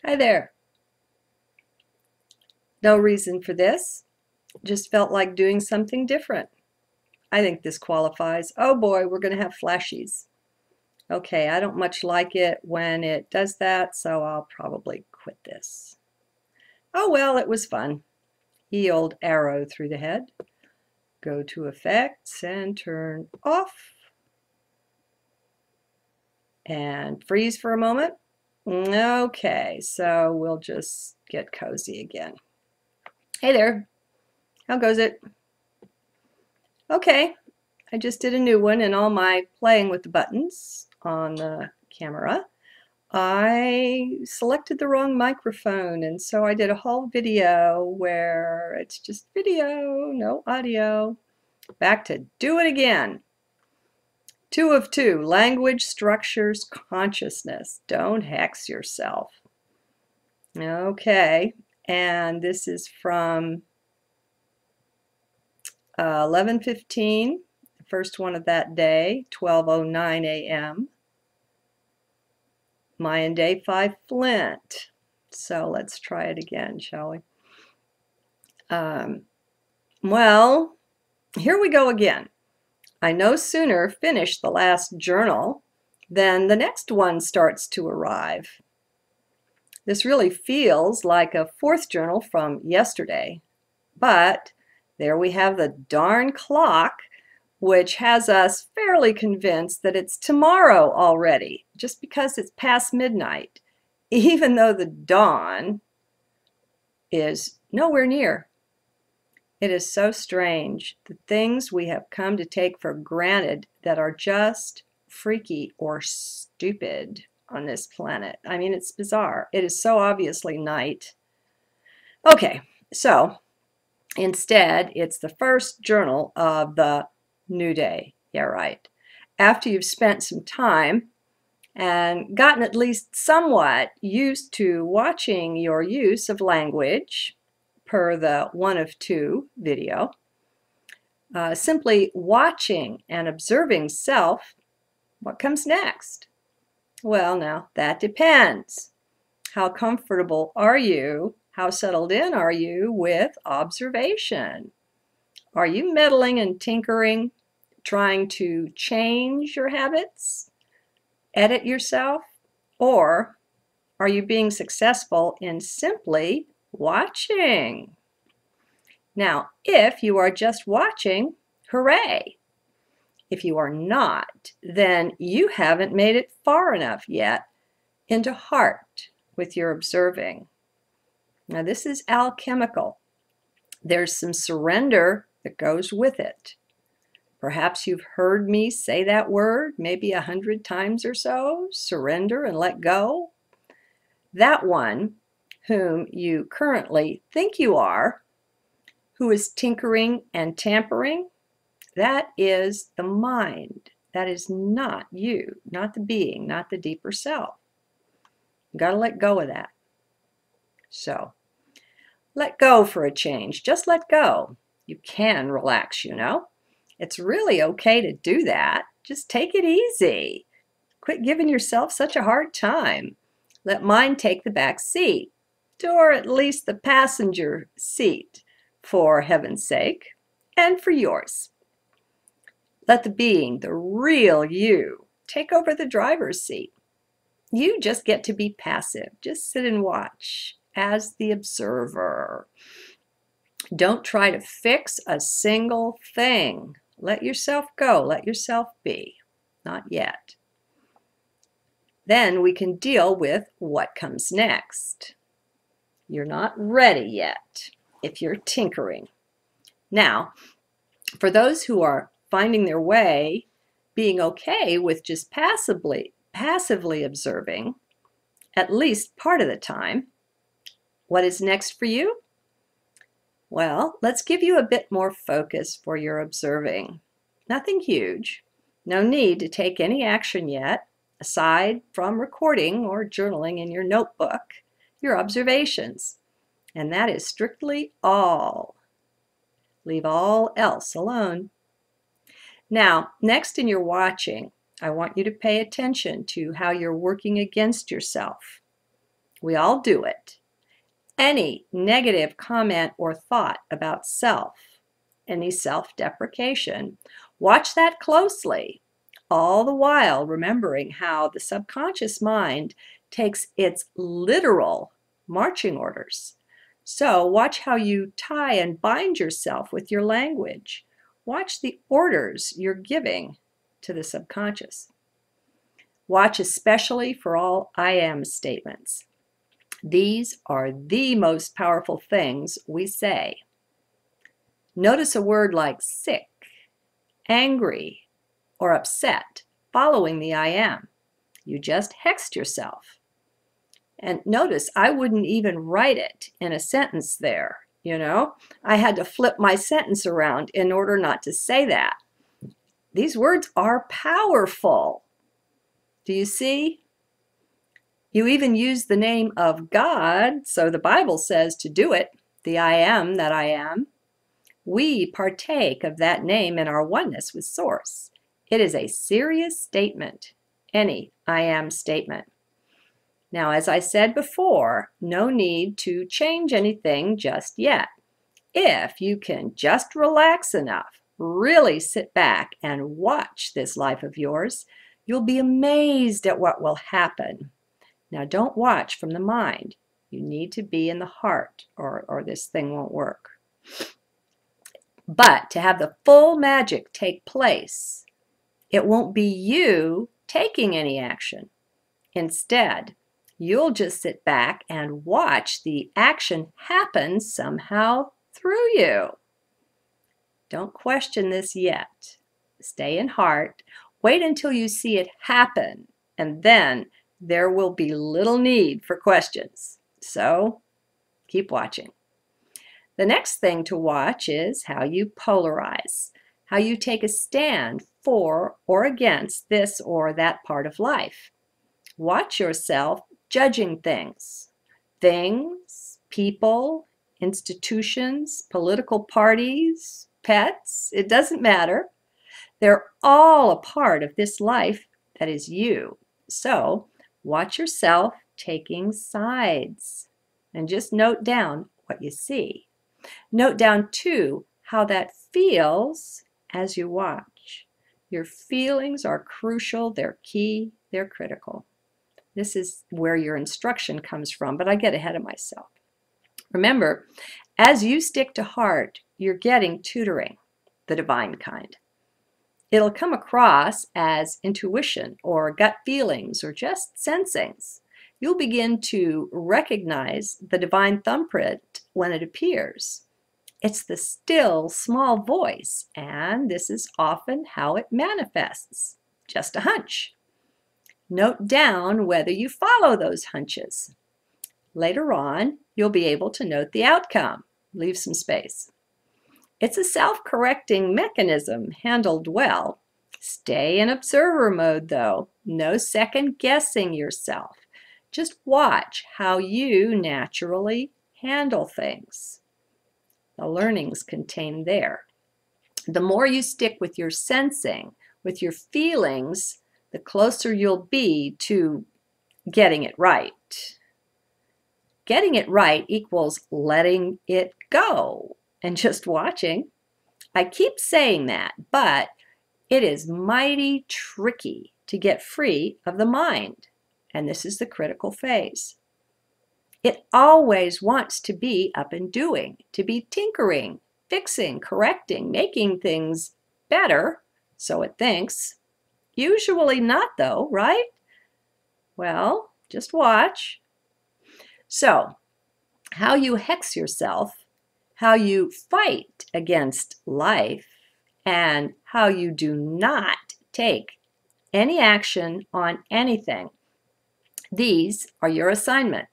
Hi there. No reason for this. Just felt like doing something different. I think this qualifies. Oh boy, we're going to have flashies. Okay, I don't much like it when it does that, so I'll probably quit this. Oh well, it was fun. Old arrow through the head. Go to effects and turn off. And freeze for a moment. Okay, so we'll just get cozy again. Hey there, how goes it? Okay, I just did a new one, and all my playing with the buttons on the camera, I selected the wrong microphone, and so I did a whole video where it's just video, no audio. Back to do it again. 2 of 2, language structures consciousness. Don't hex yourself. Okay, and this is from 11:15, the first one of that day, 12:09 a.m. Mayan Day 5 Flint. So let's try it again, shall we? Well, here we go again. I no sooner finish the last journal than the next one starts to arrive. This really feels like a fourth journal from yesterday, but there we have the darn clock, which has us fairly convinced that it's tomorrow already, just because it's past midnight, even though the dawn is nowhere near. It is so strange, the things we have come to take for granted that are just freaky or stupid on this planet. I mean, it's bizarre. It is so obviously night. Okay, so instead, it's the first journal of the new day. Yeah, right. After you've spent some time and gotten at least somewhat used to watching your use of language per the 1 of 2 video, simply watching and observing self, what comes next? Well, now that depends. How comfortable are you? How settled in are you with observation? Are you meddling and tinkering, trying to change your habits, edit yourself, or are you being successful in simply watching? Now, if you are just watching, hooray! If you are not, then you haven't made it far enough yet into heart with your observing. Now, this is alchemical. There's some surrender that goes with it. Perhaps you've heard me say that word maybe 100 times or so, surrender and let go. That one whom you currently think you are, who is tinkering and tampering, that is the mind. That is not you, not the being, not the deeper self. You've got to let go of that. So, let go for a change. Just let go. You can relax, you know. It's really okay to do that. Just take it easy. Quit giving yourself such a hard time. Let mind take the back seat, or at least the passenger seat, for heaven's sake, and for yours. Let the being, the real you, take over the driver's seat. You just get to be passive. Just sit and watch as the observer. Don't try to fix a single thing. Let yourself go. Let yourself be. Not yet. Then we can deal with what comes next. You're not ready yet if you're tinkering. Now, for those who are finding their way, being okay with just passively observing, at least part of the time, what is next for you? Well, let's give you a bit more focus for your observing. Nothing huge. No need to take any action yet, aside from recording or journaling in your notebook your observations. And that is strictly all. Leave all else alone. Now, next in your watching, I want you to pay attention to how you're working against yourself. We all do it. Any negative comment or thought about self, any self-deprecation, watch that closely, all the while remembering how the subconscious mind takes its literal marching orders. So watch how you tie and bind yourself with your language. Watch the orders you're giving to the subconscious. Watch especially for all I am statements. These are the most powerful things we say. Notice a word like sick, angry, or upset following the I am. You just hexed yourself. And notice I wouldn't even write it in a sentence there, you know? I had to flip my sentence around in order not to say that. These words are powerful. Do you see? You even use the name of God, so the Bible says to do it, the I am that I am. We partake of that name in our oneness with Source. It is a serious statement, any I am statement. Now, as I said before, no need to change anything just yet. If you can just relax enough, really sit back and watch this life of yours, you'll be amazed at what will happen. Now, don't watch from the mind. You need to be in the heart, or this thing won't work. But to have the full magic take place, it won't be you taking any action. Instead, you'll just sit back and watch the action happen somehow through you. Don't question this yet. Stay in heart. Wait until you see it happen, and then there will be little need for questions. So keep watching. The next thing to watch is how you polarize, how you take a stand for or against this or that part of life. Watch yourself judging things, people, institutions, political parties, pets, it doesn't matter. They're all a part of this life that is you. So watch yourself taking sides and just note down what you see. Note down too how that feels as you watch. Your feelings are crucial, they're key, they're critical. This is where your instruction comes from, but I get ahead of myself. Remember, as you stick to heart, you're getting tutoring, the divine kind. It'll come across as intuition or gut feelings or just sensings. You'll begin to recognize the divine thumbprint when it appears. It's the still, small voice, and this is often how it manifests, just a hunch. Note down whether you follow those hunches. Later on, you'll be able to note the outcome. Leave some space. It's a self-correcting mechanism handled well. Stay in observer mode though. No second guessing yourself. Just watch how you naturally handle things. The learnings contained there. The more you stick with your sensing, with your feelings, the closer you'll be to getting it right. Getting it right equals letting it go and just watching. I keep saying that, but it is mighty tricky to get free of the mind, and this is the critical phase. It always wants to be up and doing, to be tinkering, fixing, correcting, making things better, so it thinks. Usually not though, right? Well, just watch. So, how you hex yourself, how you fight against life, and how you do not take any action on anything. These are your assignment.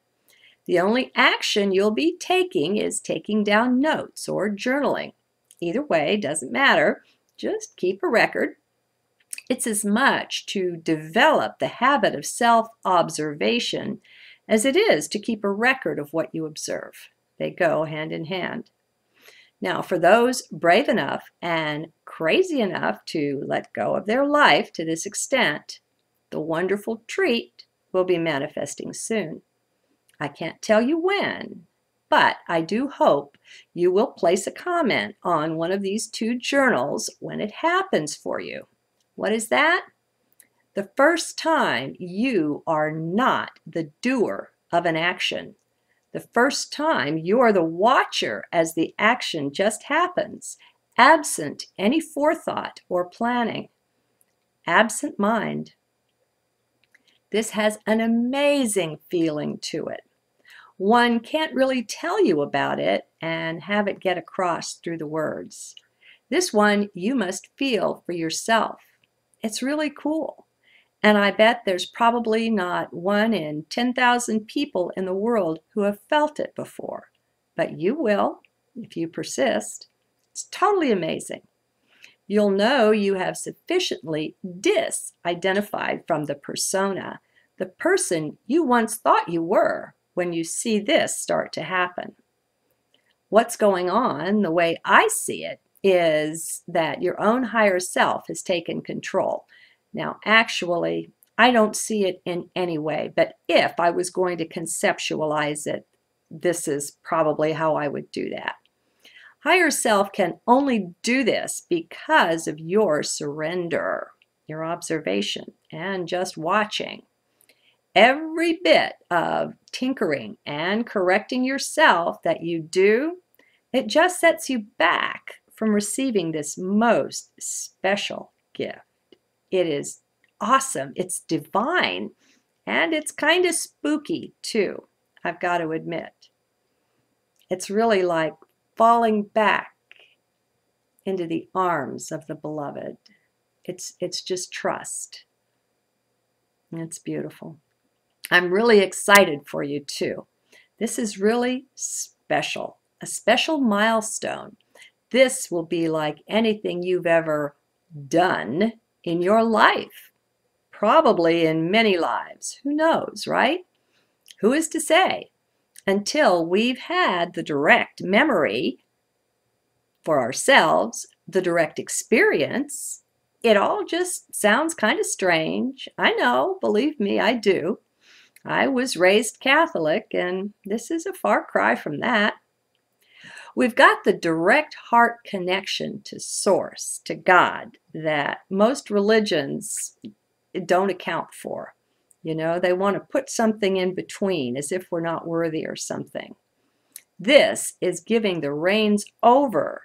The only action you'll be taking is taking down notes or journaling. Either way, doesn't matter. Just keep a record. It's as much to develop the habit of self-observation as it is to keep a record of what you observe. They go hand in hand. Now, for those brave enough and crazy enough to let go of their life to this extent, the wonderful treat will be manifesting soon. I can't tell you when, but I do hope you will place a comment on one of these two journals when it happens for you. What is that? The first time you are not the doer of an action. The first time you're the watcher as the action just happens, absent any forethought or planning. Absent mind. This has an amazing feeling to it. One can't really tell you about it and have it get across through the words. This one you must feel for yourself. It's really cool. And I bet there's probably not 1 in 10,000 people in the world who have felt it before. But you will, if you persist. It's totally amazing. You'll know you have sufficiently disidentified from the persona, the person you once thought you were, when you see this start to happen. What's going on, the way I see it, is that your own higher self has taken control. Now, actually, I don't see it in any way, but if I was going to conceptualize it, this is probably how I would do that. Higher self can only do this because of your surrender, your observation, and just watching. Every bit of tinkering and correcting yourself that you do, it just sets you back from receiving this most special gift. It is awesome, it's divine, and it's kind of spooky too, I've got to admit. It's really like falling back into the arms of the beloved. It's just trust. It's beautiful. I'm really excited for you too. This is really special, a special milestone. This will be like anything you've ever done in your life, probably in many lives. Who knows, right? Who is to say? Until we've had the direct memory for ourselves, the direct experience, it all just sounds kind of strange. I know, believe me, I do. I was raised Catholic, and this is a far cry from that. We've got the direct heart connection to Source, to God, that most religions don't account for. You know, they want to put something in between as if we're not worthy or something. This is giving the reins over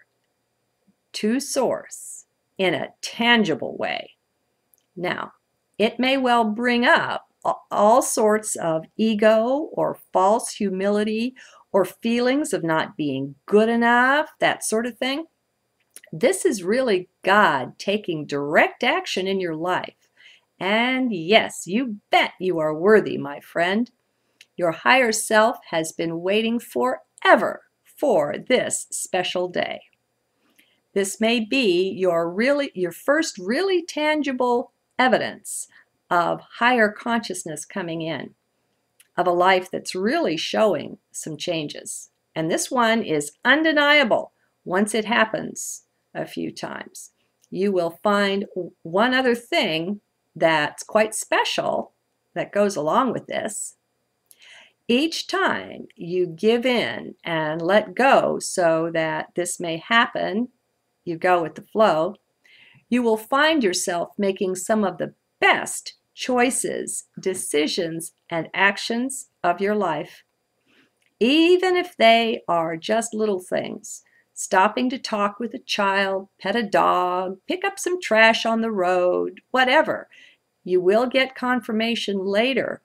to Source in a tangible way. Now, it may well bring up all sorts of ego or false humility or feelings of not being good enough, that sort of thing. This is really God taking direct action in your life. And yes, you bet you are worthy, my friend. Your higher self has been waiting forever for this special day. This may be your first really tangible evidence of higher consciousness coming in, of a life that's really showing some changes. And this one is undeniable once it happens a few times. You will find one other thing that's quite special that goes along with this. Each time you give in and let go so that this may happen, you go with the flow, you will find yourself making some of the best choices, decisions, and actions of your life. Even if they are just little things, stopping to talk with a child, pet a dog, pick up some trash on the road, whatever, you will get confirmation later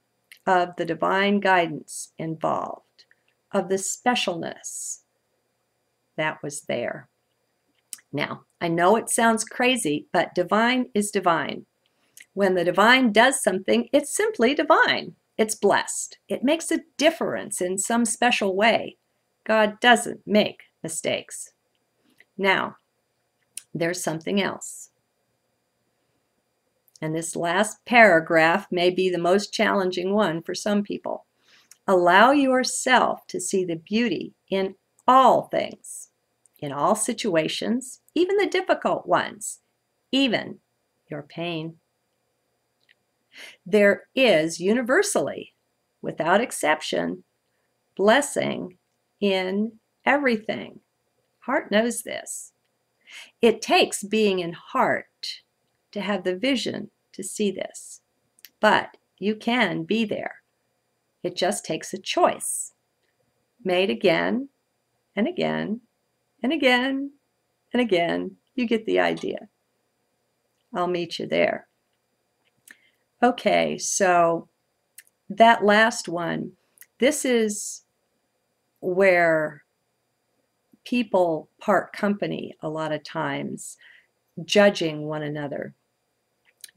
of the divine guidance involved, of the specialness that was there. Now, I know it sounds crazy, but divine is divine. When the divine does something, it's simply divine. It's blessed. It makes a difference in some special way. God doesn't make mistakes. Now, there's something else. And this last paragraph may be the most challenging one for some people. Allow yourself to see the beauty in all things, in all situations, even the difficult ones, even your pain. There is universally, without exception, blessing in everything. Heart knows this. It takes being in heart to have the vision to see this. But you can be there. It just takes a choice, made again and again and again and again. You get the idea. I'll meet you there. Okay, so that last one, this is where people part company a lot of times, judging one another,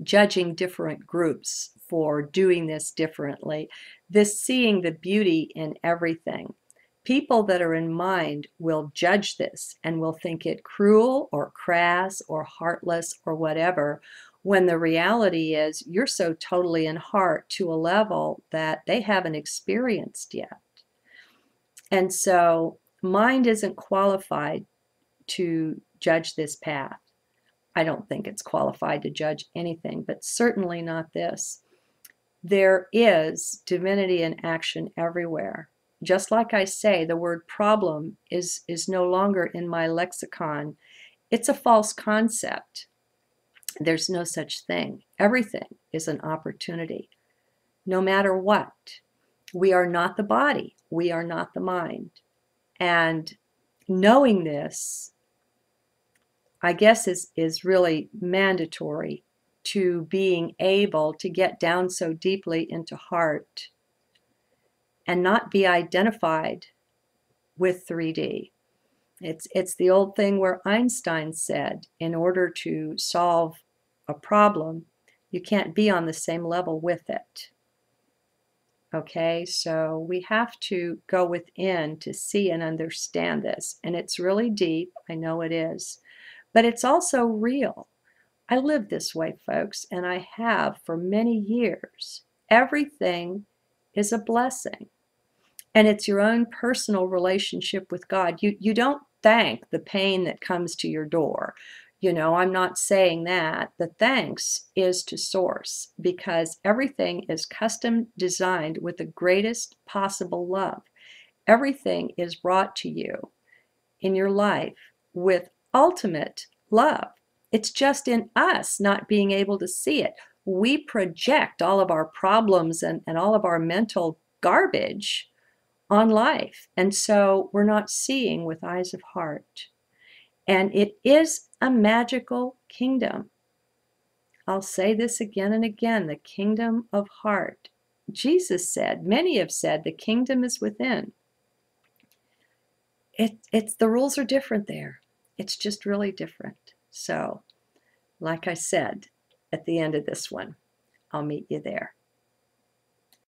judging different groups for doing this differently, this seeing the beauty in everything. People that are in mind will judge this and will think it cruel or crass or heartless or whatever, when the reality is you're so totally in heart to a level that they haven't experienced yet. And so mind isn't qualified to judge this path. I don't think it's qualified to judge anything, but certainly not this. There is divinity in action everywhere. Just like I say, the word problem is no longer in my lexicon. It's a false concept. There's no such thing. Everything is an opportunity, no matter what. We are not the body. We are not the mind. And knowing this, I guess, is really mandatory to being able to get down so deeply into heart and not be identified with 3D. It's the old thing where Einstein said, in order to solve a problem, you can't be on the same level with it. Okay, so we have to go within to see and understand this. And it's really deep, I know it is, but it's also real. I live this way, folks, and I have for many years. Everything is a blessing. And it's your own personal relationship with God. You don't thank the pain that comes to your door. You know, I'm not saying that. The thanks is to source, because everything is custom designed with the greatest possible love. Everything is brought to you in your life with ultimate love. It's just in us not being able to see it. We project all of our problems and all of our mental garbage on life. And so we're not seeing with eyes of heart. And it is a magical kingdom. I'll say this again and again, the kingdom of heart. Jesus said, many have said, the kingdom is within. It's the rules are different there. It's just really different. So, like I said at the end of this one, I'll meet you there.